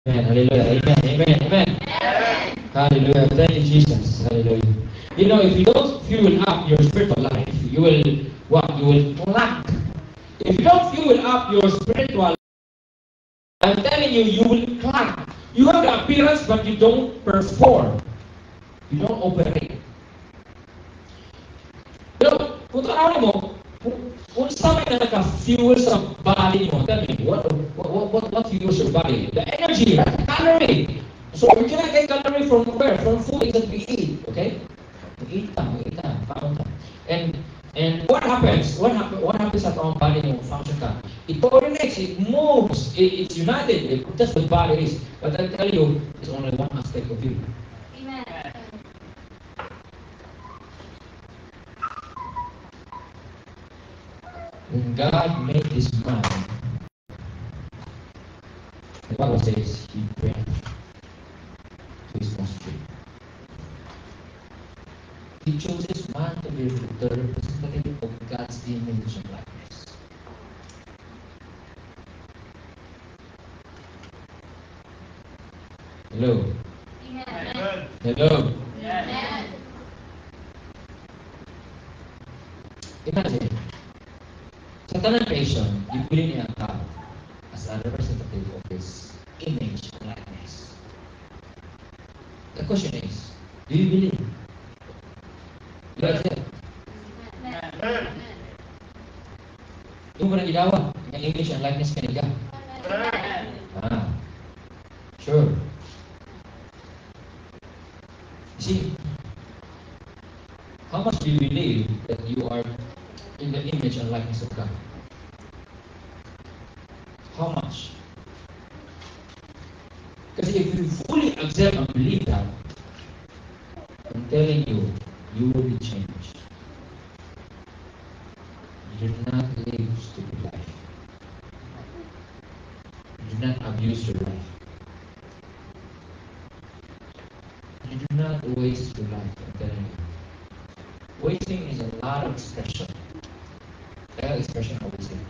Amen. Hallelujah. Amen. Amen. Amen. Hallelujah. Thank you, Jesus. Hallelujah. You know, if you don't fuel up your spiritual life, you will what? You will lack. If you don't fuel up your spiritual life, I'm telling you, you will clank. You have the appearance, but you don't perform. You don't operate. Pero, kung tanaw mo, kung saan na naka-fuel sa body mo, tell me, what fuels your body? The energy, right? Calorie. So, we cannot get calorie from where? From food that we eat, okay? We eat them, found them. And what happens? What happens at our body when function ka? It coordinates, it moves, it's united. That's what body is. But I tell you, it's only one aspect of you. Amen. When God made this man, the Bible says He breathed to His nostril. He chooses man to be the representative of God's image and likeness. Hello. Amen. Hello. Amen. Imagine, sa tanang creation, ibili niya ang tao as a representative of His image and likeness. The question is, do you believe? Do you accept? Amen. Yung mo na gilawa, yung image and likeness ka niya. Ah, sure. See, how much do you believe that you are in the image and likeness of God? How much? Because if you fully accept and believe that, I'm telling you, you will be changed. You do not live stupid life. You do not abuse your life. You do not waste your life, I'm telling you. Wasting is a lot of expression. That expression of wasting.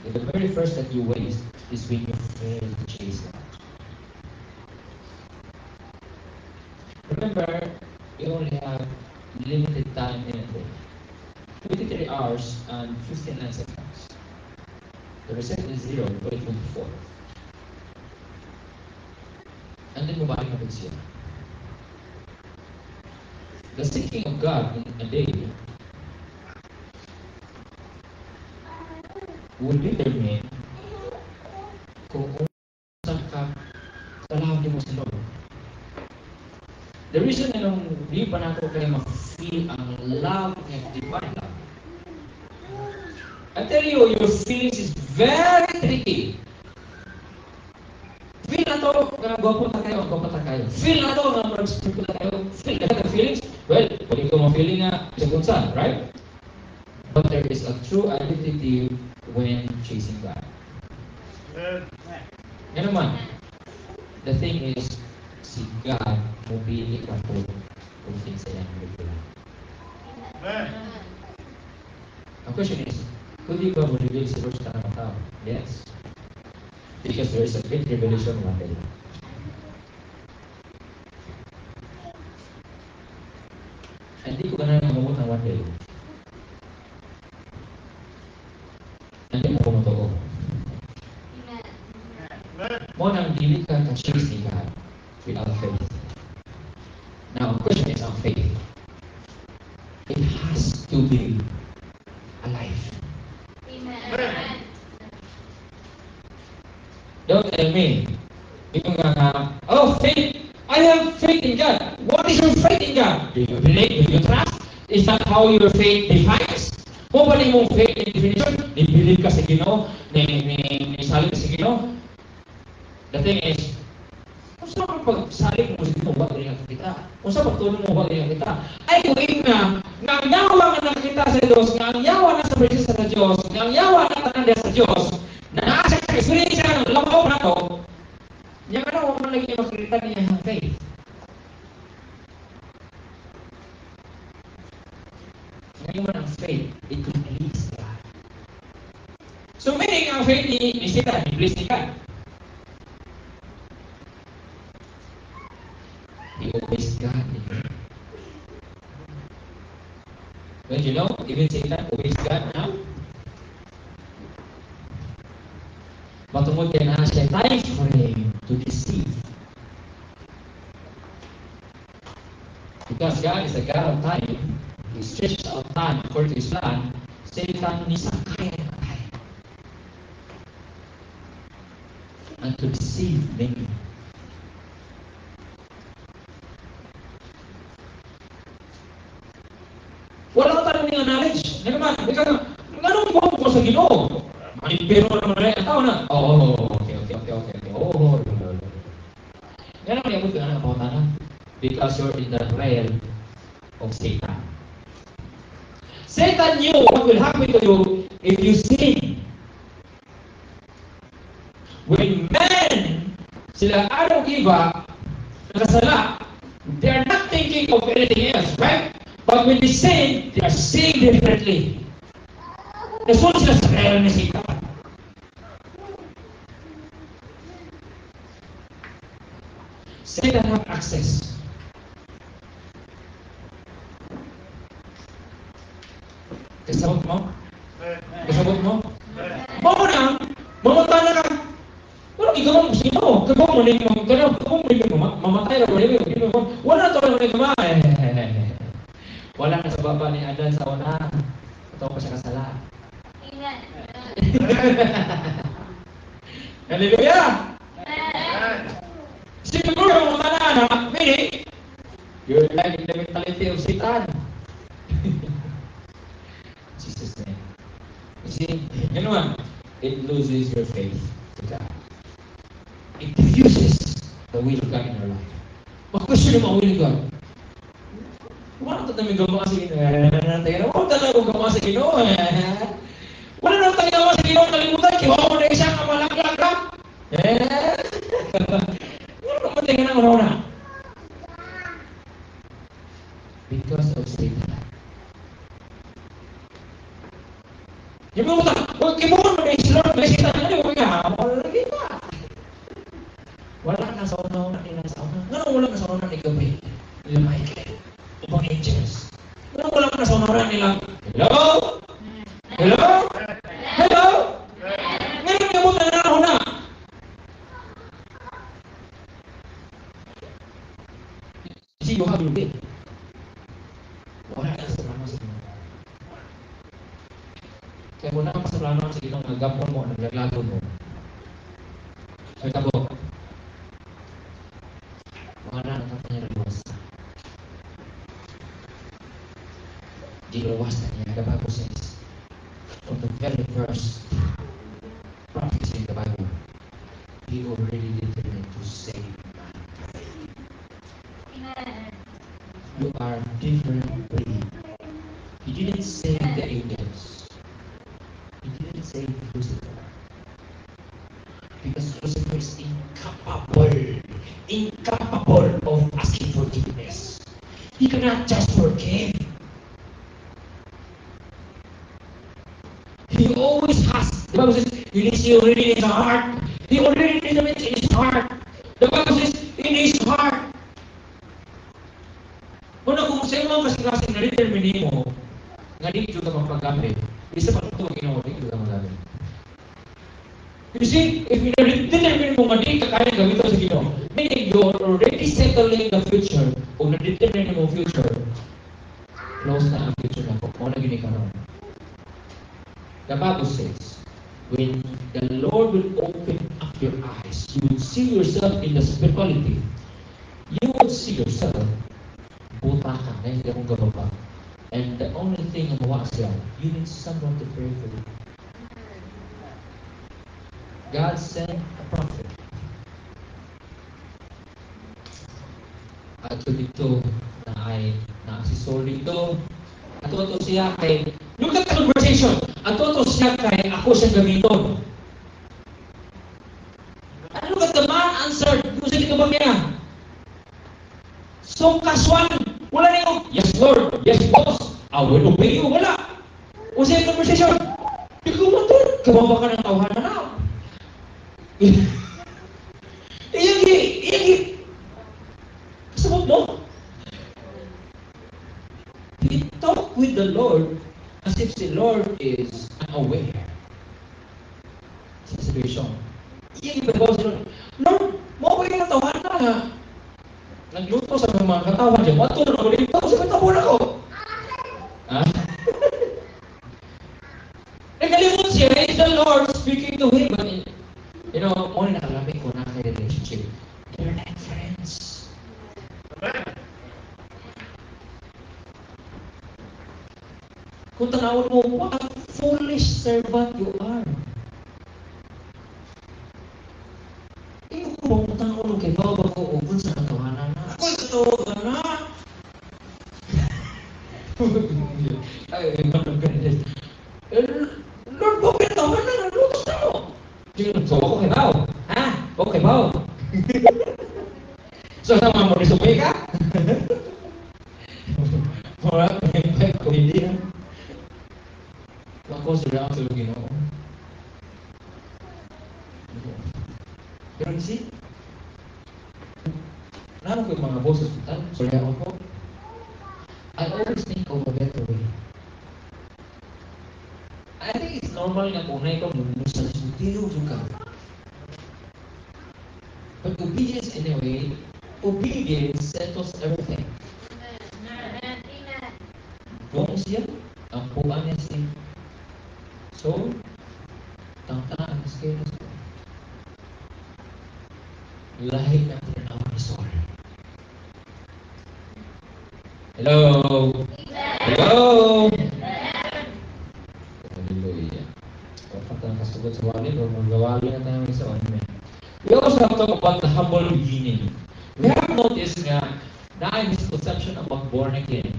The very first that you waste is when you fail to chase God. Remember, you only have limited time in a day. 23 hours and 59 seconds. The result is 0, 24. And then mabalik na siya. The seeking of God in a day will determine kung saan ka sa lahat mo sa Lord. The reason na nung di pa nato kayo ma-feel ang love and divine love. I tell you, your feelings is very tricky. Feel na to, na gwapo ta kayo. Feel na to, na mag-speak na kayo. Feel na the feelings. Well, pwede ko ma-feeling nga sa kunsa, right? But there is a true identity when chasing God. Yan naman. The thing is, si God mobili ka po kung kinsa yan magpula. Ang question is, could you go reveal sa verse na ng tao? Yes. Because there is a great revelation one day. Hindi ko ganun mamamot ng one day. Hindi mo kumotoo. Mo nang dili ka ka-chase ni God without faith. Now, the question is on faith. It has to be alive. Amen. Don't tell me. Yung oh, faith. I have faith in God. What is your faith in God? Do you believe? Do you trust? Is that how your faith defines? Mo ba mong faith in definition? Ni-believe ka sa Ginoo? Ni-salit ka sa Ginoo? The thing is, kung saan ka pag-salit mo sa Ginoo, wag rin kita. Kung saan pagtulong mo, wag rin kita. Ay, kung nga ang yawa nga nakita sa Diyos, nga ang yawa na sa presensya sa Diyos, nga ang yawa na tananda sa Diyos, na nasa experience ng labaw na to, yan ka na, huwag mo lagi makikita niya ang faith. Ngayon ang faith, it will release God. So meaning, ang faith ni Satan, ni-release ni God. He obeys God. Don't you know? Even Satan obeys God now. Matungkol kay na siya time frame to deceive. Because God is a God of time, He stretches out time according to His plan. Satan ni sakay na time. And to deceive many. Wala tayo ng knowledge. Ano naman? Anong buwan ko sa Ginoo? Manimpero naman rin ang tao na. Okay. Yan ang niyabot ko na nakapawatanan. Because you're in the realm of Satan. Satan knew what will happen to you if you sin. When men, sila Adam and Eva, nakasala, they are not thinking of anything else, right? But when they sin, they are seeing differently. Nasunod sila sa realm ni Satan. Satan have access. Kasabot mo? Kasabot mo? Mamo na! Mamatay na ka! Pero ikaw mo sino? Kagawin mo na yung kagawin mo mamatay na mo. Wala to lang na wala na sa baba ni Adan sa una. Ito pa siya kasala. Amen. Hallelujah! Siguro ang mga anak, meaning, you're like in the mentality of Satan. Jesus' name. You see, you know what? It loses your faith to God. It refuses the will of God in your life. Mag-question mo ang will of God. Wala na tayo gawa sa Ginoo. Wala na tayo gawa sa Ginoo. Wala na tayo gawa sa Ginoo. Kalimutan, kiwa mo na isang kamalaglag ka. Wala naman tayo na una. Because of Satan. Yung mga mata, huwag kimuha mo na Islam. May Satan na huwag ka. Wala na kita. Wala na sa una-una nila sa una. Nga wala na sa una ni Gabriel. Nila Michael. Ibang angels. Wala na sa una nila. Hello? Hello? Hello? Ngayon yung mga na una. See, you have your way. Wala na sa una sa una. Kaya wala ka sa plano sa itong nagapon mo, naglaglago mo. Ay tabo. Wala na katanya na luwas. Di luwas na niya. The Bible says, from the very first prophecy in the Bible, He already determined to save mankind. You are different breed. He didn't save the angels. He didn't save Lucifer. Because Lucifer is incapable of asking forgiveness. He cannot just forgive. He always has. The Bible says, he already in his heart. He already determines in his heart. The Bible says, in his heart. Kung sa iyo mga kasi na-determine mo, nga dito ka magpagamit, isa pa ito ginawa dito ka magamit. You see, if you determine mo nga dito ka kaya gamit sa Ginoo, meaning you're already settling the future, kung na-determine mo future, close na ang future na po. Kung na ginikaroon. The Bible says, when the Lord will open up your eyes, you will see yourself in the spirituality. You will see yourself buta ka na hindi akong gababa. And the only thing ang mawa siya, you need someone to pray for you. God sent a prophet. At dito na si Saul dito, ato siya kay, look at the conversation, ato siya kay ako siya gamiton. And look at the man answered, kung sa dito ba niya? So casual, wala niyo, yes Lord, yes boss, I will obey you, wala. O sa conversation, ikaw mo ito, kawawa ka ng tawhan na na. Iyagi, kasabot mo, with the Lord as if the Lord is unaware sa situation. Yung ibabaw si Lord, Lord, mo ba yung natawan na nagluto sa mga katawan dyan, matulog ako dito, sa katawan ako. Ha? Nagkalimut siya, it's the Lord speaking to him. But, you know, only nakalapit ko na kay relationship. They're like friends. Kung tanawin mo, what a foolish servant you are. Yung kung tanawin mo, kay Baba ko, kung sa natawanan na, ako'y katawagan na. Ay, manong ganit. Lord, bakit naman na nalutos na mo? So, ako kay Bao. Ha? Ako kay Bao. So, sama mo resume ka? Wala, may ko hindi yan. Ako, sila ang sulugin ako. Pero kasi, naman ko yung mga boss sa hospital, sorry ako. I always think of a better way. I think it's normal na kung na ikaw sa sutilo ka. But obedience anyway, obedience settles everything. Amen. Buong siya, ang puwan niya siya. So, tangtangan ang scale na siya. Lahit natin ang story. Hello? Hello? Hallelujah. Kapag nakasugot sa walid, o magawali na tayo sa anime. We also have to talk about the humble beginning. We have noticed na misconception about born again.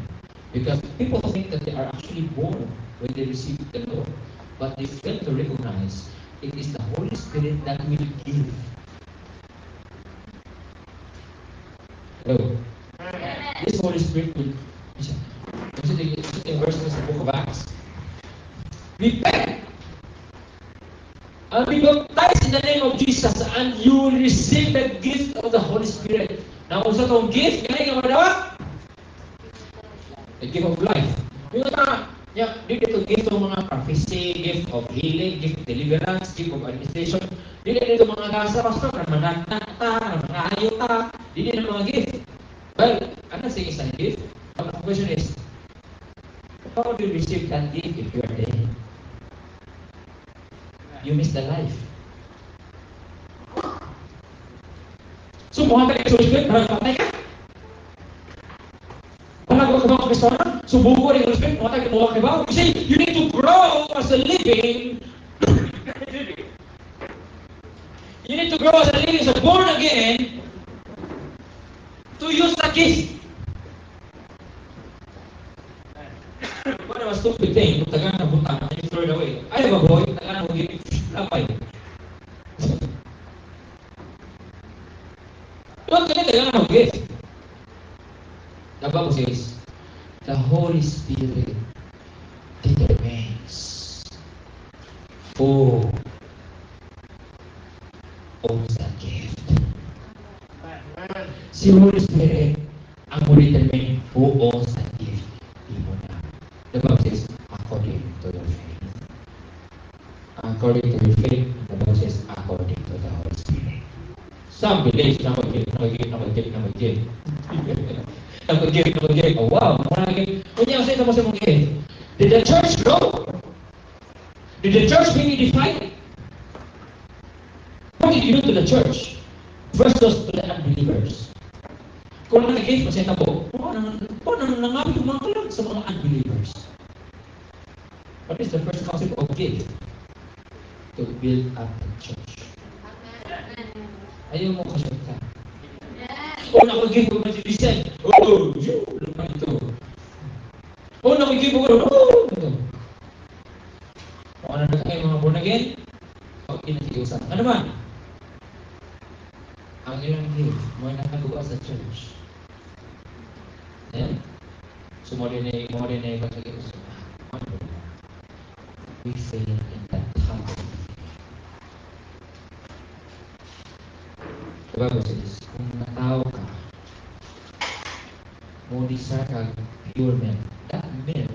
Because people think that they are actually born when they receive the Lord. But they fail to recognize it is the Holy Spirit that will give. Hello? This Holy Spirit will, in verse in the book of Acts, repent and be baptized in the name of Jesus, and you will receive the gift of the Holy Spirit. Now, sa itong gift, ganyan yung madawa? The gift of life. Yung dito gift of mga prophecy, gift of healing, gift of deliverance, gift of administration. Dito mga gasa, pastor, na manatata, na mga ayota. Dito na mga gift. Well, I'm not saying it's not a gift. But the question is, how do you receive that gift if you are dead? You miss the life. So, muha ka sa Holy Spirit, parang patay ka. Parang ako ka Kristo na, subuko rin Holy Spirit, muha ka ba? You see, you need to grow as a living. You need to grow as a living, as a born again, to use the gift. What a stupid thing, kung taga na butang, and you throw it away. Ay, ba boy, taga na mo gift, lapay. Don't get taga na mo gift. The Bible says, the Holy Spirit determines who owns that gift. Si Holy Spirit ang determine who owns that gift. Di mo na. The Bible says, according to your faith. According to your faith, the Bible says, according to the Holy Spirit. Some believe na mag-give. Oh wow, kunya kasi ito mo sa mga Did the church grow? Did the church really divide? What did you do to the church versus to the unbelievers? Kung nag-give, masaya po, nangapit yung mga kalag sa mga unbelievers. What is the first concept of gift? To build up the church. Ayaw mo kasyot ka. Nakag-give ko man si Vicente. Luman ito. Nakag-give ko ito. Kung ano na kayo mga born again, kinatiusan. Ano man? Ang ilang gift, mo nakagawa sa church. So, mo rin na ipagkagiusan. We fail in that humble. The Bible says, kung natao ka, mo di sa pure milk. That milk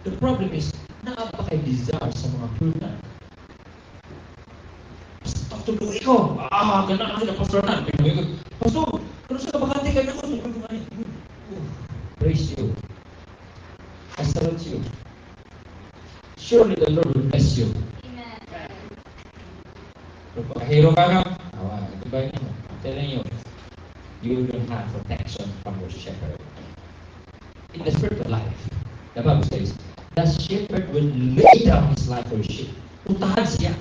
The problem is, napaka-desire sa mga prunan. Basta tuloy ko. Ganda kasi na Pastor na. Pastor, kung saan bakante kayo ako? Praise you. I salute you. Surely the Lord will bless you. Amen. Kung pagkahiro ka na, ito ba yun? I'm telling you, you will have protection from your shepherd. In the spiritual life, the Bible says, the shepherd will lay down his life for his sheep. Puntahan siya.